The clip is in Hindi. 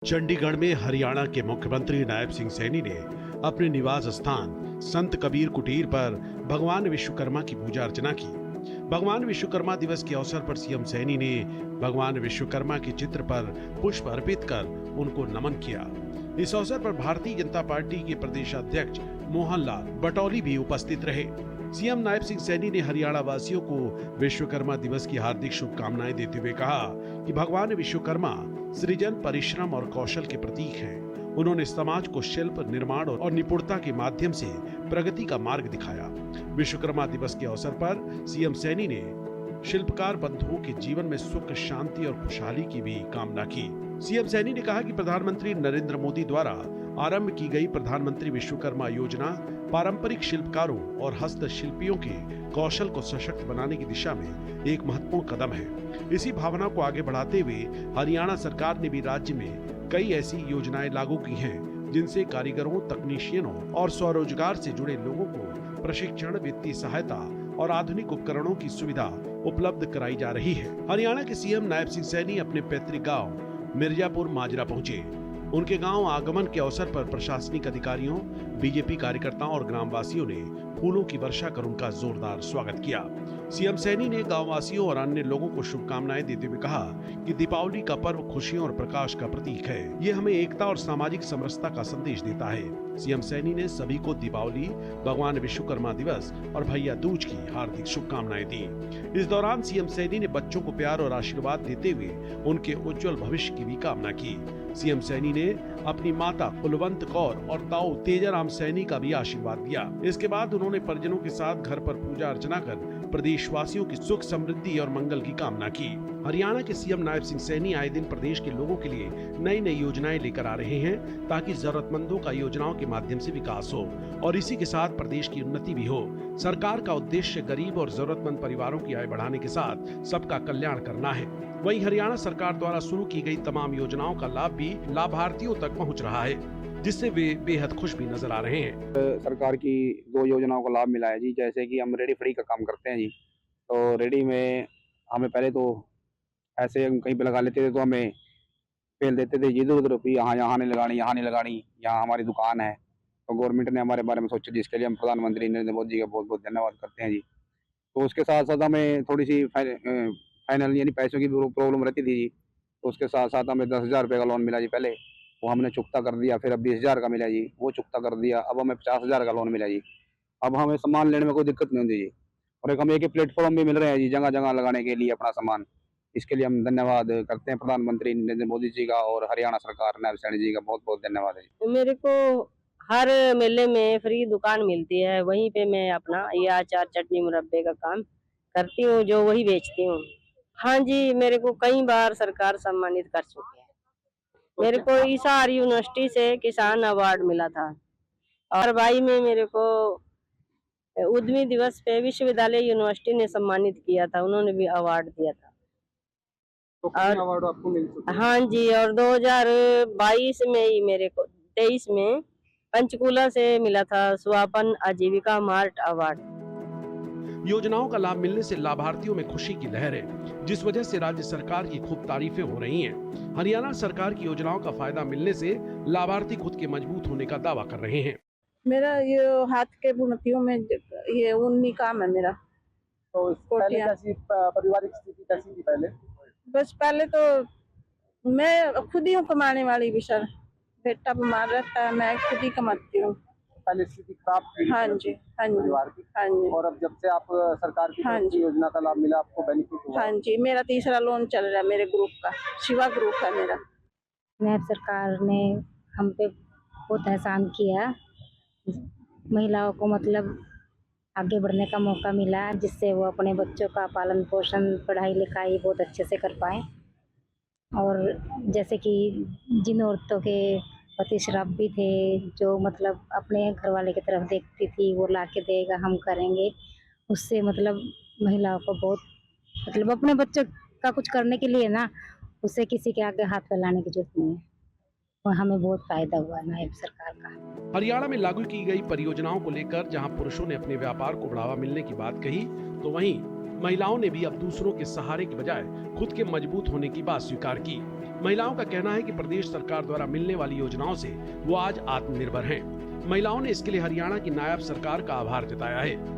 चंडीगढ़ में हरियाणा के मुख्यमंत्री नायब सिंह सैनी ने अपने निवास स्थान संत कबीर कुटीर पर भगवान विश्वकर्मा की पूजा अर्चना की। भगवान विश्वकर्मा दिवस के अवसर पर सीएम सैनी ने भगवान विश्वकर्मा के चित्र पर पुष्प अर्पित कर उनको नमन किया। इस अवसर पर भारतीय जनता पार्टी के प्रदेश अध्यक्ष मोहन लाल बटौली भी उपस्थित रहे। सीएम नायब सिंह सैनी ने हरियाणा वासियों को विश्वकर्मा दिवस की हार्दिक शुभकामनाएं देते हुए कहा कि भगवान विश्वकर्मा सृजन, परिश्रम और कौशल के प्रतीक हैं। उन्होंने समाज को शिल्प, निर्माण और निपुणता के माध्यम से प्रगति का मार्ग दिखाया। विश्वकर्मा दिवस के अवसर पर सीएम सैनी ने शिल्पकार बंधुओं के जीवन में सुख, शांति और खुशहाली की भी कामना की। सीएम सैनी ने कहा कि प्रधानमंत्री नरेंद्र मोदी द्वारा आरंभ की गई प्रधानमंत्री विश्वकर्मा योजना पारंपरिक शिल्पकारों और हस्तशिल्पियों के कौशल को सशक्त बनाने की दिशा में एक महत्वपूर्ण कदम है। इसी भावना को आगे बढ़ाते हुए हरियाणा सरकार ने भी राज्य में कई ऐसी योजनाएं लागू की हैं, जिनसे कारीगरों, तकनीशियनों और स्वरोजगार से जुड़े लोगों को प्रशिक्षण, वित्तीय सहायता और आधुनिक उपकरणों की सुविधा उपलब्ध कराई जा रही है। हरियाणा के सीएम नायब सिंह सैनी अपने पैतृक गाँव मिर्जापुर माजरा पहुंचे। उनके गांव आगमन के अवसर पर प्रशासनिक अधिकारियों, बीजेपी कार्यकर्ताओं और ग्रामवासियों ने फूलों की वर्षा कर उनका जोरदार स्वागत किया। सीएम सैनी ने गांववासियों और अन्य लोगों को शुभकामनाएं देते हुए कहा कि दीपावली का पर्व खुशियों और प्रकाश का प्रतीक है। ये हमें एकता और सामाजिक समरसता का संदेश देता है। सीएम सैनी ने सभी को दीपावली, भगवान विश्वकर्मा दिवस और भैया दूज की हार्दिक शुभकामनाएं दी। इस दौरान सीएम सैनी ने बच्चों को प्यार और आशीर्वाद देते हुए उनके उज्जवल भविष्य की भी कामना की। सीएम सैनी ने अपनी माता कुलवंत कौर और ताऊ तेजाराम सैनी का भी आशीर्वाद दिया। इसके बाद उन्होंने परिजनों के साथ घर पर पूजा अर्चना कर प्रदेशवासियों की सुख, समृद्धि और मंगल की कामना की। हरियाणा के सीएम नायब सिंह सैनी आए दिन प्रदेश के लोगों के लिए नई नई योजनाएं लेकर आ रहे हैं, ताकि जरूरतमंदों का योजनाओं के माध्यम से विकास हो और इसी के साथ प्रदेश की उन्नति भी हो। सरकार का उद्देश्य गरीब और जरूरतमंद परिवारों की आय बढ़ाने के साथ सबका कल्याण करना है। वहीं हरियाणा सरकार द्वारा शुरू की गई तमाम योजनाओं का लाभ भी लाभार्थियों तक पहुंच रहा है, जिससे वे बेहद खुश भी नजर आ रहे हैं। सरकार की 2 योजनाओं का लाभ मिला है जी। जैसे कि हम रेडी फ्री का काम करते हैं जी, तो रेडी में हमें पहले तो ऐसे हम कहीं पे लगा लेते थे तो हमें फेल देते थे, इधर-उधर भी यहाँ नहीं लगानी, यहाँ नहीं लगानी, यहाँ हमारी दुकान है। तो गवर्नमेंट ने हमारे बारे में सोचा, जिसके लिए हम प्रधानमंत्री नरेंद्र मोदी जी का बहुत-बहुत धन्यवाद करते हैं जी। तो उसके साथ-साथ हमें थोड़ी-सी फाइनल यानी पैसों की प्रॉब्लम रहती थी जी। तो उसके साथ-साथ हमें 10,000 रुपए का लोन मिला जी पहले, वो हमने चुकता कर दिया। फिर अब 20,000 का मिला जी, वो चुकता कर दिया। अब हमें 50,000 का लोन मिला जी। अब हमें सामान लेने में कोई दिक्कत नहीं होती जी। और एक हमें एक प्लेटफॉर्म भी मिल रहे हैं जी, जगह-जगह लगाने के लिए अपना सामान। इसके लिए हम धन्यवाद करते हैं प्रधानमंत्री नरेंद्र मोदी जी का और हरियाणा सरकार नायब सैनी जी का बहुत-बहुत धन्यवाद है जी। मेरे को हर मेले में फ्री दुकान मिलती है, वहीं पे मैं अपना ये अचार, चटनी, मुरब्बे का काम करती हूँ, जो वही बेचती हूँ। हाँ जी, मेरे को कई बार सरकार सम्मानित कर चुकी है। मेरे को हिसार यूनिवर्सिटी से किसान अवार्ड मिला था और भाई में मेरे को उद्यमी दिवस पे विश्वविद्यालय यूनिवर्सिटी ने सम्मानित किया था, उन्होंने भी अवार्ड दिया था। तो और अवार्ड आपको मिल चुके हैं? हाँ जी, और 2022 में ही मेरे को 23 में पंचकूला से मिला था स्वापन आजीविका मार्ट अवार्ड। योजनाओं का लाभ मिलने से लाभार्थियों में खुशी की लहर है, जिस वजह से राज्य सरकार की खूब तारीफें हो रही हैं। हरियाणा सरकार की योजनाओं का फायदा मिलने से लाभार्थी खुद के मजबूत होने का दावा कर रहे हैं। मेरा ये हाथ के बुनतियों में ये ऊनी काम है मेरा। तो पहले कैसी पारिवारिक स्थिति कैसी थी पहले? बस पहले तो मैं खुद ही हूँ कमाने वाली भी सर। बेटा बीमार रहता है, मैं खुद ही कमाती हूँ। पहले स्थिति खराब थी हाँ जी, हाँ जी, परिवार की। हाँ जी, और अब जब से आप सरकार की हाँ तरफ से जी। योजना का लाभ मिला, आपको बेनिफिट हुआ? हाँ जी, मेरा तीसरा लोन चल रहा है मेरे ग्रुप का, शिवा ग्रुप है मेरा। नायब सरकार ने हम पे बहुत एहसान किया। महिलाओं को मतलब आगे बढ़ने का मौका मिला, जिससे वो अपने बच्चों का पालन पोषण, पढ़ाई लिखाई बहुत अच्छे से कर पाएँ। और जैसे कि जिन औरतों के पति शराबी थे, जो मतलब अपने घरवाले की तरफ देखती थी, वो ला के देगा, हम करेंगे, उससे मतलब महिलाओं को बहुत मतलब अपने बच्चों का कुछ करने के लिए ना, उसे किसी के आगे हाथ फैलाने की जरूरत नहीं है। और हमें बहुत फायदा हुआ नायब सरकार का। हरियाणा में लागू की गई परियोजनाओं को लेकर जहां पुरुषों ने अपने व्यापार को बढ़ावा मिलने की बात कही, तो वहीं महिलाओं ने भी अब दूसरों के सहारे की बजाय खुद के मजबूत होने की बात स्वीकार की। महिलाओं का कहना है कि प्रदेश सरकार द्वारा मिलने वाली योजनाओं से वो आज आत्मनिर्भर हैं। महिलाओं ने इसके लिए हरियाणा की नायब सरकार का आभार जताया है।